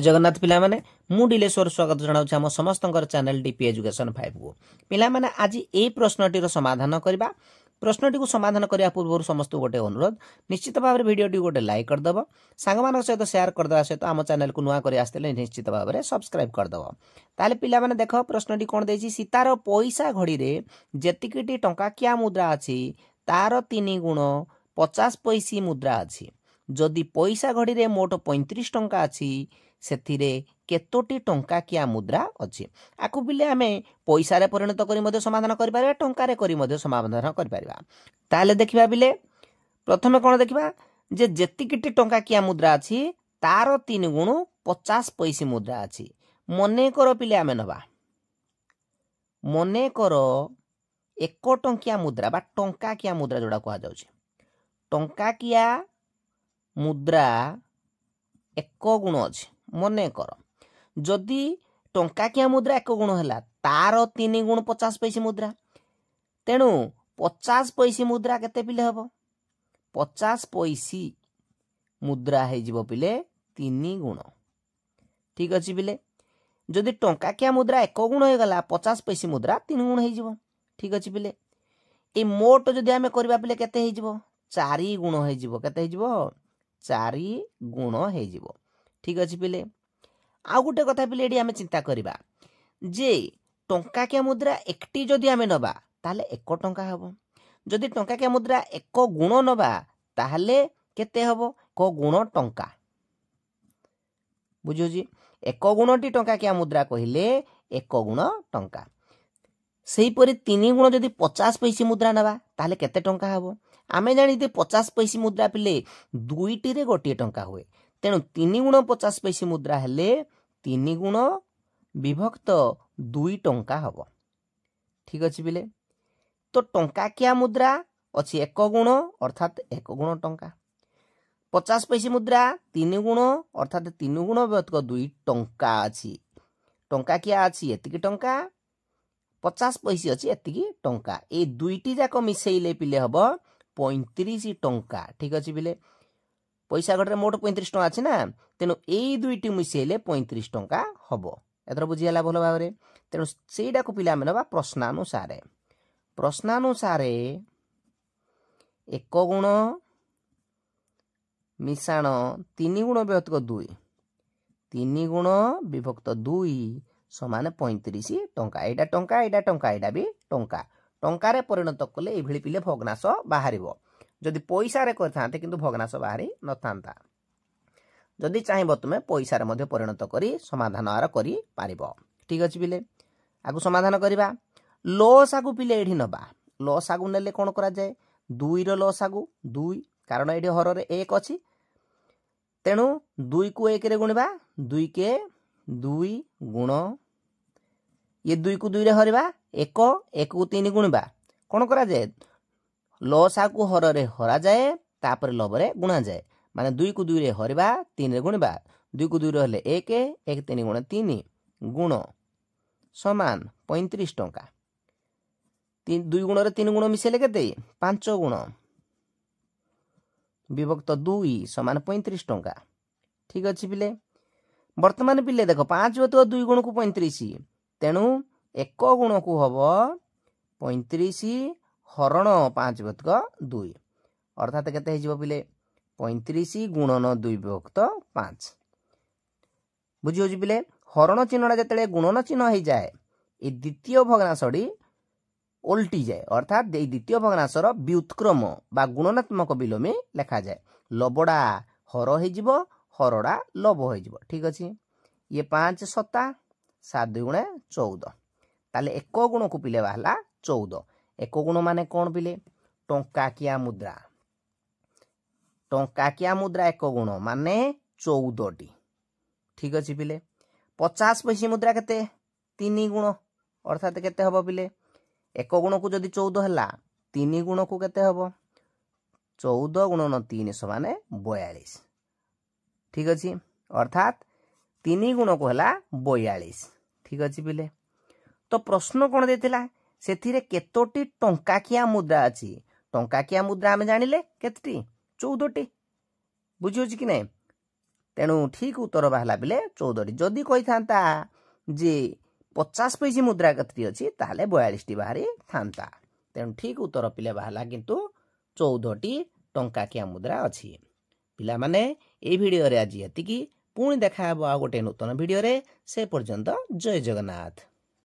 जगन्नाथ पिला माने मु डिलेश्वर स्वागत जनाऊँ आम समस्त चैनल डीपी एजुकेशन 5 को पिला माने आज ए प्रश्नटीर समाधान करबा। प्रश्नटी को समाधान करने पूर्व समस्त गोटे अनुरोध निश्चित भाव में भिडियो गोटे लाइक करदेव सांग मान सहित शेयर करदे सहित आम चैनल को नुआ कर निश्चित भाव में सब्सक्राइब करदेव। ताले पिला माने देख प्रश्नटी कौन देछि सीतार पैसा घड़ी रे जेतिकिटी टंकाकिया मुद्रा अछि तार 3 गुण 50 पैसी मुद्रा अछि। जदि पैसा घड़ी रे मोट 35 टंका अछि सेथिरे केतोटी टंकाकिया मुद्रा अछि। आकु बिले आमे पैसा रे परिणत करी मध्ये समाधान करि पारिबा टंका रे करी मध्ये समाधान करि पारिबा। ताले देखिबा बिले प्रथमे कोन देखिबा जे जेतिकिटी टंकाकिया मुद्रा अछि तार 3 गुण 50 पैसी मुद्रा अछि। मने कर पिले आमे नबा मने कर 1 टंकिया मुद्रा बा टंकाकिया मुद्रा जोडा कहा जाउछि। टंकाकिया मुद्रा 1 गुण अछि। मने कर जदि टंकाकिया मुद्रा 1 गुण हैला तार 3 गुण 50 पैसी मुद्रा तेणु 50 पैसी मुद्रा केते पिले हबो 50 पैसी मुद्रा है जिवो पिले 3 गुण। ठीक अछि पिले जदि टंकाकिया मुद्रा 1 गुण हो गला 50 पैसी मुद्रा 3 गुण है जिवो। ठीक अछि पिले ए मोट जदि हमें करबा पिले केते है जिवो 4 गुण है जिवो केते है जिवो 4 गुण है जिवो। ठीक अछि पिले आउ गुटे कथा पिले एडी हमें चिंता करबा जे टंकाकिया मुद्रा एकटी जदि हमें नबा ताले 1 टंका हबो। जदि टंकाकिया मुद्रा 1 गुण नबा ताले केते हबो 1 गुण टंका। बुझियो जी 1 गुणटी टंकाकिया मुद्रा कहिले 1 गुण टंका। सेही परि 3 गुण जदि 50 पैसी मुद्रा नबा ताले केते टंका हबो। आमे जानि दे 50 पैसी मुद्रा पिले दुईटी रे गोटे टंका हुए तेणु 3 गुण 50 पैसी मुद्रा हेले 3 गुण विभक्त 2 टंका हबो। ठीक अछि पिले तो टंकाकिया मुद्रा अछि 1 गुण अर्थात 1 गुण टंका। 50 पैसी मुद्रा 3 गुण अर्थात 3 गुण विभक्त 2 टंका अछि। टंकाकिया अछि एतिकी टंका 50 पैसी अछि एतिकी टंका ए दुईटी जाको मिसेइले पिले हबो 35 टंका। ठीक अछि पिले पैसा घटरे मोट 35 टंका अछि ना तेनु एई दुईटी मिसेइले 35 टंका हबो। एथर बुझियाला भलो भाबरे तेनु सेइडा को पिला मेनबा प्रश्नानुसारे 1 गुण मिशाण 3 गुण विभक्त 2 3 गुण विभक्त 2 समान 35 टंका। एटा टंका एटा टंका एटा भी टंका टंका रे परिणत कले ए भली पिले भग्नाश बाहरिबो। जदि पैसा रे करथांते किंतु भग्नाश बाहरी नथांता। जदि चाहिबो तुमे पैसा रे मध्ये परिणत करी समाधान आर करी पारिबो। ठीक अछि पिले आगु समाधान करिबा। लसागु पिले एठी नबा लसागु नेले कोन करा जाय 2 रो लसागु 2 कारण एठी हर रे 1 अछि तेणु 2 को 1 रे गुणिबा 2 के 2 गुण ये 2 को 2 रे हरिबा 1 1 को 3 गुणिबा कोन करा जाय लसागु हर रे हरा जाय तापर लब रे गुणा जाय माने 2 को 2 रे हरिबा 3 रे गुणिबा 2 को 2 रे हले 1 1 3 गुण 3 गुण समान 35 टंका। 2 गुण रे 3 गुण मिसेले केते 5 गुण विभक्त 2 समान 35 टंका। ठीक अछि पिले वर्तमान पिले देखो 5 बतो 2 गुण को 35 तेणु 1 गुण को हबो 35 हरण 5 बतक 2 अर्थात केते हे जिवो पिले 35 गुणन 2 विभक्त 5। बुझियो जी पिले हरण चिन्हटा जतले गुणन चिन्ह हे जाए ए द्वितीय भग्नांशडी उल्टी जाए अर्थात ए द्वितीय भग्नांशर व्युत्क्रम बा गुणनात्मक बिलोमी लिखा जाए लबडा हर हे जिवो हरडा लब हे जिवो। ठीक अछि ये 5 7 7 2 गुणे 14 ताले 1 गुण को पिले बाहला 14 1 गुण माने कोन पिले टंकाकिया मुद्रा 1 गुण माने 14 टी। ठीक अछि पिले 50 पैसी मुद्रा केते 3 गुण अर्थात केते हबो पिले 1 गुण को जदि 14 हला 3 गुण को केते हबो 14 गुणन 3 समान 42। ठीक अछि अर्थात 3 गुण को हला 42। ठीक अछि पिले तो प्रश्न कोन देथिला सेथिरे केतोटी टंकाकिया मुद्रा अछि टंकाकिया मुद्रा हम जानिले केतटी 14 टी बुझियो कि नै तेणु ठीक उत्तर बाहला बेले 14टी जदि कही था जे 50 पैसा मुद्रा कति अच्छी ताले 42टी बाहरी था तेणु ठीक उत्तर पिले बाहला किंतु 14टी टंकाकिया मुद्रा अच्छी पिला माने ए वीडियो रे आज एतिकी पुणी देखा आ गोटे नूतन वीडियो रे से पर्यंत जय जगन्नाथ।